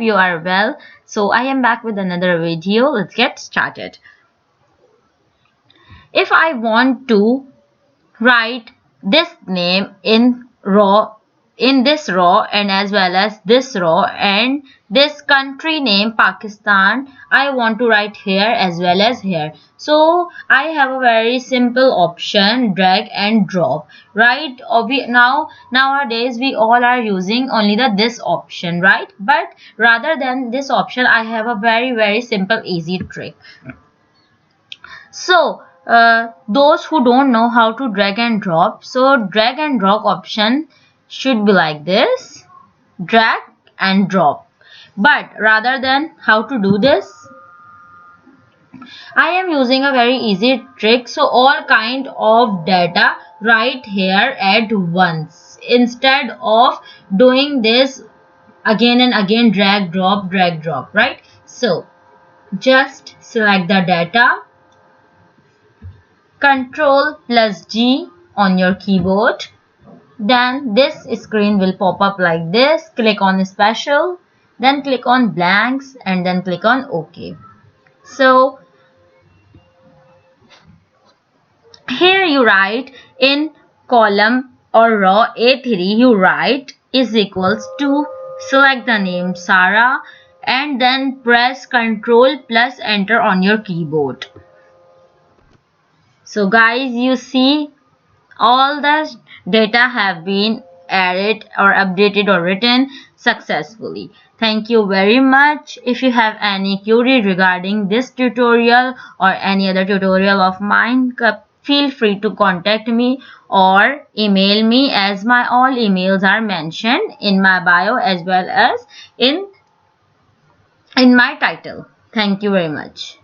you are well. So I am back with another video. Let's get started. If I want to write this name in this row and as well as this row, and this country name Pakistan I want to write here as well as here. So I have a very simple option, drag and drop, right? Nowadays we all are using only this option, right? But rather than this option, I have a very simple easy trick. So those who don't know how to drag and drop, so drag and drop option should be like this, drag and drop. But rather than how to do this, I am using a very easy trick. So all kind of data right here at once, instead of doing this again and again, drag drop, right? So just select the data, Ctrl plus G on your keyboard. Then this screen will pop up like this. Click on special, then click on blanks, and then click on OK. So here you write in column or row A3, you write is equals to, select the name Sarah, and then press Ctrl plus enter on your keyboard. So guys, you see all the data have been added or updated or written successfully. Thank you very much. If you have any query regarding this tutorial or any other tutorial of mine, feel free to contact me or email me, as my all emails are mentioned in my bio as well as in my title. Thank you very much.